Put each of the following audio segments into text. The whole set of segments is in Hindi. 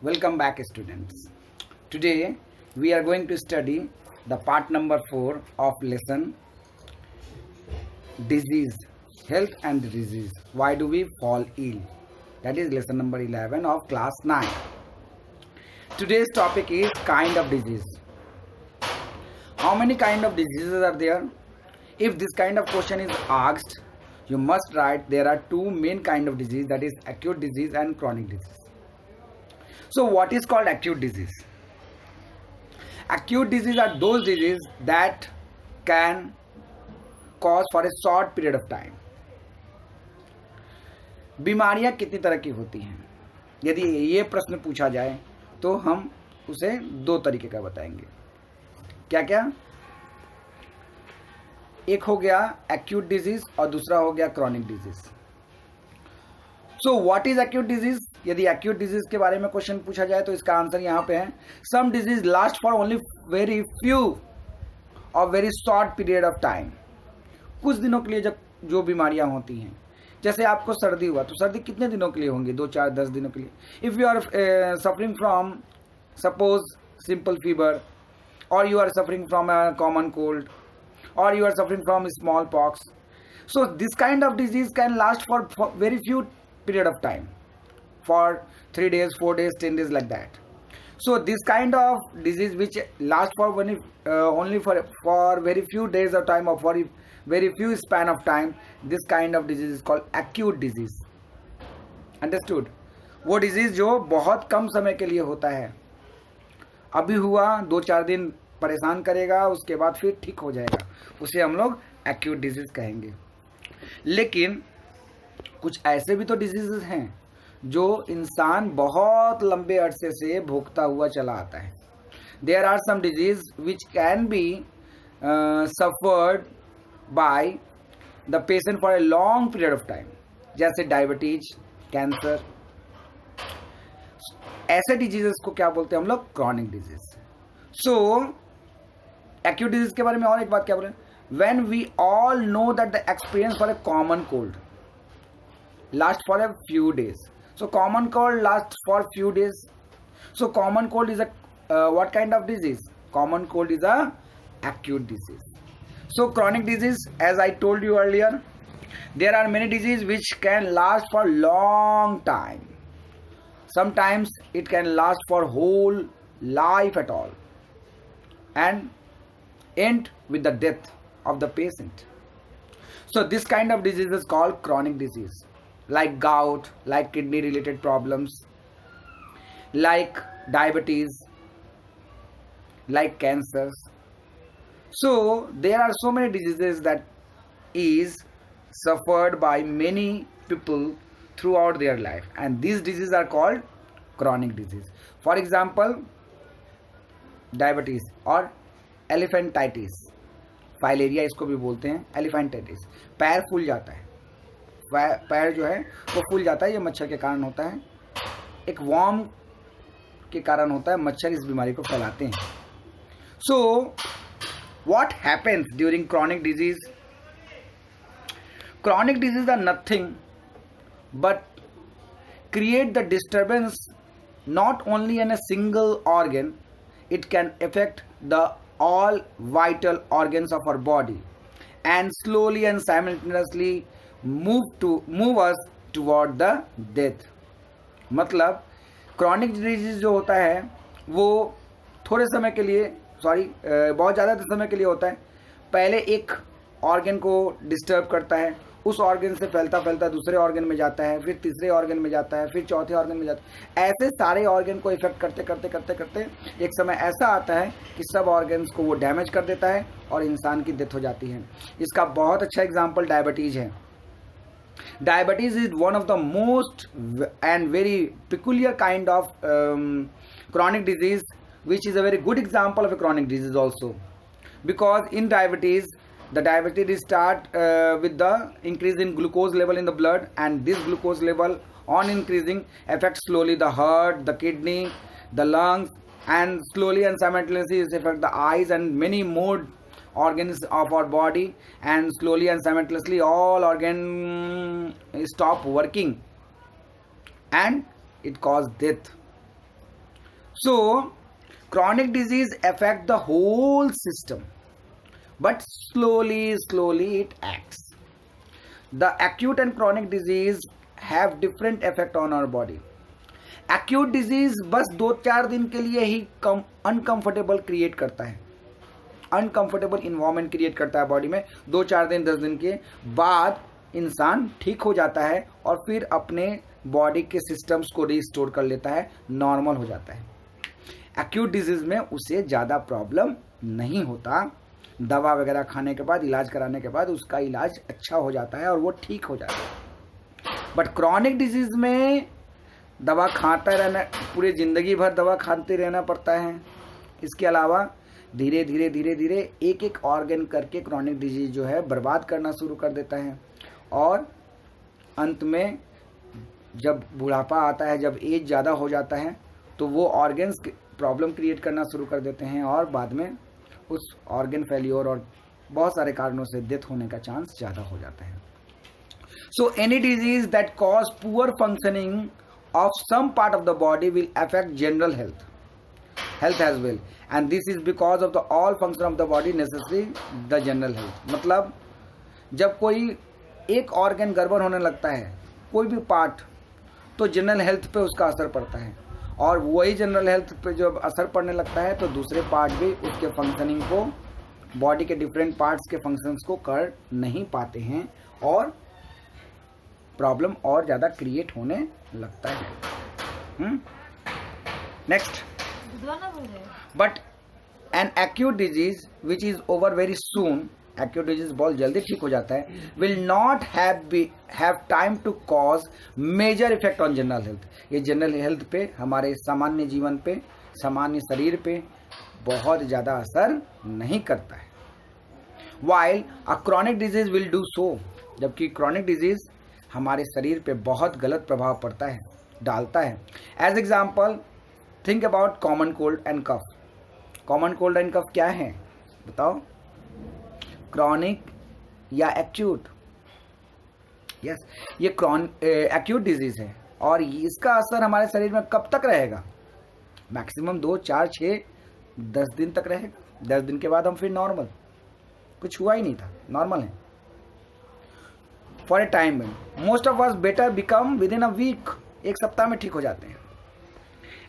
Welcome back, students. Today we are going to study the part number 4 of lesson disease, health and disease. Why do we fall ill? That is lesson number 11 of class 9. Today's topic is kind of disease. How many kind of diseases are there? If this kind of question is asked, you must write there are two main kind of disease, that is acute disease and chronic disease. So what is called acute disease? Acute disease are those diseases that can cause for a short period of time. बीमारियां कितनी तरह की होती हैं? यदि ये प्रश्न पूछा जाए तो हम उसे दो तरीके का बताएंगे. क्या क्या? एक हो गया एक्यूट डिजीज और दूसरा हो गया chronic disease. So what is acute disease? यदि एक्यूट डिजीज के बारे में क्वेश्चन पूछा जाए तो इसका आंसर यहाँ पे है. Some disease last for only very few और very short period of time. कुछ दिनों के लिए जब जो बीमारियां होती हैं, जैसे आपको सर्दी हुआ तो सर्दी कितने दिनों के लिए होंगी? 2 4 10 दिनों के लिए. If you are suffering from suppose simple fever, और you are suffering from a common cold, or you are suffering from smallpox, so this kind of disease can last for very few period of time, for 3 days, 4 days, 10 days, like that. So this kind of disease which lasts for only for very few days of time or for very few span of time, this kind of disease is called acute disease. Understood? वो disease जो बहुत कम समय के लिए होता है, अभी हुआ 2 4 दिन परेशान करेगा, उसके बाद फिर ठीक हो जाएगा, उसे हम लोग एक्यूट डिजीज कहेंगे. लेकिन कुछ ऐसे भी तो डिजीजेस हैं जो इंसान बहुत लंबे अरसे से भोगता हुआ चला आता है. There are some disease which can be suffered by the patient for a long period of time, जैसे डायबिटीज, कैंसर. ऐसे डिजीजेस को क्या बोलते हैं हम लोग? Chronic disease. So acute disease के बारे में और एक बात क्या बोले? When we all know that the experience for a common cold last for a few days. So common cold last for few days. So common cold is a what kind of disease? Common cold is a acute disease. So chronic disease, as I told you earlier, there are many disease which can last for long time. Sometimes it can last for whole life at all and end with the death of the patient. So this kind of disease is called chronic disease, like gout, like kidney related problems, like diabetes, like cancers. So there are so many diseases that is suffered by many people throughout their life, and these diseases are called chronic disease. For example, diabetes और एलिफेंटाइटिस, फाइलेरिया इसको भी बोलते हैं, एलिफेंटाइटिस. पैर फूल जाता है, पैर जो है वो फूल जाता है. ये मच्छर के कारण होता है, एक वॉर्म के कारण होता है. मच्छर इस बीमारी को फैलाते हैं. So what happens during chronic disease? Chronic disease are nothing but create the disturbance not only in a single organ, it can affect the all vital organs of our body and slowly and simultaneously move us toward the death. मतलब chronic disease जो होता है वो थोड़े समय के लिए, बहुत ज़्यादा समय के लिए होता है. पहले एक ऑर्गन को डिस्टर्ब करता है, उस ऑर्गन से फैलता फैलता दूसरे ऑर्गन में जाता है, फिर तीसरे ऑर्गन में जाता है, फिर चौथे ऑर्गन में जाता है. ऐसे सारे ऑर्गन को इफेक्ट करते करते करते करते एक समय ऐसा आता है कि सब ऑर्गन्स को वो डैमेज कर देता है और इंसान की डेथ हो जाती है. इसका बहुत अच्छा एग्जांपल डायबिटीज है. Diabetes is one of the most and very peculiar kind of chronic disease, which is a very good example of a chronic disease also, because in diabetes the diabetes start with the increase in glucose level in the blood, and this glucose level on increasing affects slowly the heart, the kidney, the lungs, and slowly and simultaneously it affects the eyes and many more organs of our body, and slowly and simultaneously all organs stop working and it causes death. So chronic disease affect the whole system, but slowly it acts. The acute and chronic disease have different effect on our body. Acute disease बस 2-4 दिन के लिए ही अनकंफर्टेबल क्रिएट करता है, अनकंफर्टेबल इन्वायरमेंट क्रिएट करता है बॉडी में। 2-4 दिन 10 दिन के बाद इंसान ठीक हो जाता है और फिर अपने बॉडी के सिस्टम्स को रिस्टोर कर लेता है, नॉर्मल हो जाता है। एक्यूट डिजीज में उसे ज़्यादा प्रॉब्लम नहीं होता, दवा वगैरह खाने के बाद, इलाज कराने के बाद उसका इलाज अच्छा हो जाता है और वो ठीक हो जाता है। बट क्रॉनिक डिजीज में दवा खाता रहना, पूरी ज़िंदगी भर दवा खाते रहना पड़ता है। इसके अलावा धीरे धीरे एक एक ऑर्गन करके क्रॉनिक डिजीज जो है बर्बाद करना शुरू कर देता है और अंत में जब बुढ़ापा आता है, जब एज ज़्यादा हो जाता है, तो वो ऑर्गन्स प्रॉब्लम क्रिएट करना शुरू कर देते हैं और बाद में उस ऑर्गन फेल्योर और बहुत सारे कारणों से डेथ होने का चांस ज़्यादा हो जाता है। So any disease that cause poor functioning of some part of the body will affect general health as well, and this is because of the all function of the body necessary the general health। मतलब जब कोई एक ऑर्गन गड़बड़ होने लगता है, कोई भी पार्ट, तो जनरल हेल्थ पे उसका असर पड़ता है और वही जनरल हेल्थ पे जब असर पड़ने लगता है तो दूसरे पार्ट भी उसके फंक्शनिंग को, बॉडी के डिफरेंट पार्ट्स के फंक्शंस को कर नहीं पाते हैं और प्रॉब्लम और ज़्यादा क्रिएट होने लगता है। Next, but an acute disease which is over very soon, acute disease बहुत जल्दी ठीक हो जाता है, will not have time to cause major effect on general health. ये जनरल हेल्थ पे, हमारे सामान्य जीवन पे, सामान्य शरीर पे बहुत ज़्यादा असर नहीं करता है। While a chronic disease will do so, जबकि क्रॉनिक डिजीज हमारे शरीर पे बहुत गलत प्रभाव पड़ता है, डालता है। As example think about common cold and cough. Common cold and cough क्या है बताओ? क्रॉनिक या एक्यूट? यस, ये एक्यूट डिजीज है और इसका असर हमारे शरीर में कब तक रहेगा? मैक्सिमम 2, 4, 6, 10 दिन तक रहेगा। 10 दिन के बाद हम फिर नॉर्मल, कुछ हुआ ही नहीं था, नॉर्मल है for a time. Most of us better become with in a week, एक सप्ताह में ठीक हो जाते हैं।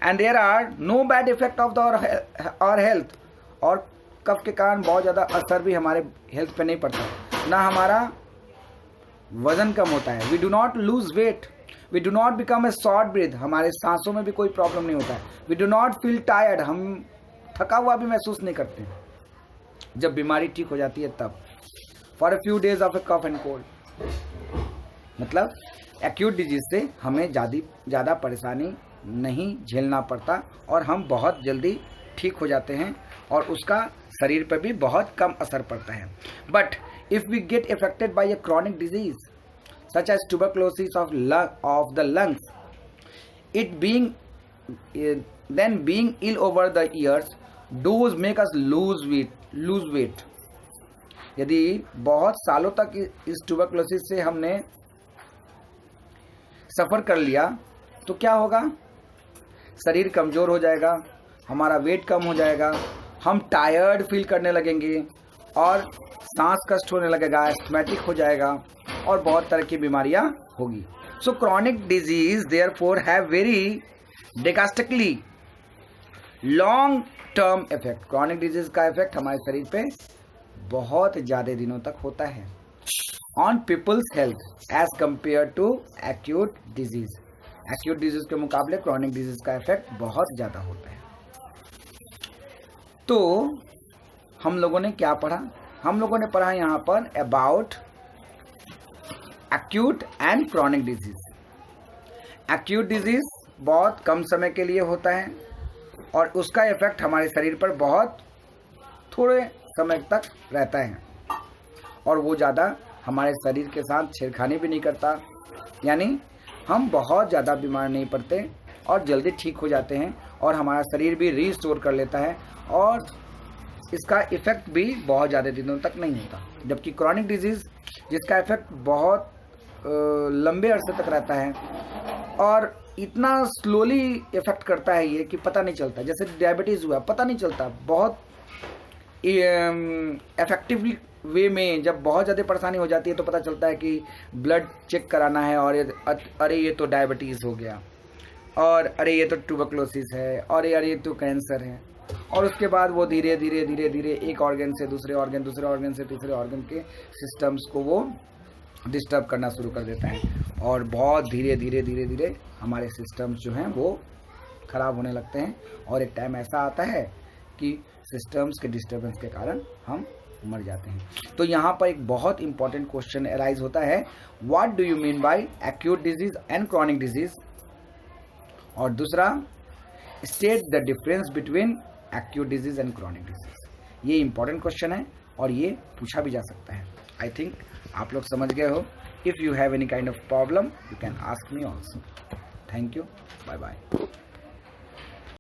And there are no bad effect of our health, और कफ के कारण बहुत ज़्यादा असर भी हमारे हेल्थ पे नहीं पड़ता, ना हमारा वजन कम होता है। We do not lose weight, we do not become a short breath, हमारे सांसों में भी कोई प्रॉब्लम नहीं होता है। We do not feel tired, हम थका हुआ भी महसूस नहीं करते जब बीमारी ठीक हो जाती है तब। For a few days of a cough and cold, मतलब एक्यूट डिजीज से हमें ज़्यादा परेशानी नहीं झेलना पड़ता और हम बहुत जल्दी ठीक हो जाते हैं और उसका शरीर पर भी बहुत कम असर पड़ता है। But if we get affected by a chronic disease such as tuberculosis of the lungs, it being ill over the years does make us lose weight. यदि बहुत सालों तक इस ट्यूबरक्लोसिस से हमने सफ़र कर लिया तो क्या होगा? शरीर कमज़ोर हो जाएगा, हमारा वेट कम हो जाएगा, हम टायर्ड फील करने लगेंगे और सांस कष्ट होने लगेगा, एस्थमेटिक हो जाएगा और बहुत तरह की बीमारियां होगी। So chronic disease therefore have very drastically long term effect. Chronic disease का इफेक्ट हमारे शरीर पे बहुत ज़्यादा दिनों तक होता है on peoples health as compare to acute disease. Acute disease के मुकाबले क्रॉनिक डिजीज का इफेक्ट बहुत ज़्यादा होता है। तो हम लोगों ने क्या पढ़ा? हम लोगों ने पढ़ा यहाँ पर about acute and chronic disease. Acute disease बहुत कम समय के लिए होता है और उसका इफेक्ट हमारे शरीर पर बहुत थोड़े समय तक रहता है और वो ज़्यादा हमारे शरीर के साथ छेड़खानी भी नहीं करता, यानी हम बहुत ज़्यादा बीमार नहीं पड़ते और जल्दी ठीक हो जाते हैं और हमारा शरीर भी रीस्टोर कर लेता है और इसका इफ़ेक्ट भी बहुत ज़्यादा दिनों तक नहीं होता। जबकि क्रॉनिक डिजीज़ जिसका इफ़ेक्ट बहुत लंबे अरसे तक रहता है और इतना स्लोली इफेक्ट करता है ये कि पता नहीं चलता। जैसे डायबिटीज़ हुआ, पता नहीं चलता। बहुत इफेक्टिव वे में जब बहुत ज़्यादा परेशानी हो जाती है तो पता चलता है कि ब्लड चेक कराना है, और अरे ये तो डायबिटीज़ हो गया, और अरे ये तो ट्यूबरक्लोसिस है, और अरे ये तो कैंसर है। और उसके बाद वो धीरे धीरे धीरे धीरे एक ऑर्गन से दूसरे ऑर्गन, दूसरे ऑर्गन से तीसरे ऑर्गन के सिस्टम्स को वो डिस्टर्ब करना शुरू कर देता है, और बहुत धीरे धीरे धीरे धीरे हमारे सिस्टम्स जो हैं वो ख़राब होने लगते हैं। और एक टाइम ऐसा आता है कि सिस्टम्स के डिस्टर्बेंस के कारण हम मर जाते हैं। तो यहाँ पर एक बहुत इंपॉर्टेंट क्वेश्चन अराइज होता है, what do you mean by acute disease and chronic disease. और दूसरा, state the difference between acute disease and chronic disease. ये इंपॉर्टेंट क्वेश्चन है और ये पूछा भी जा सकता है। आई थिंक आप लोग समझ गए हो। If you have any kind of problem you can ask me also. Thank you, bye bye.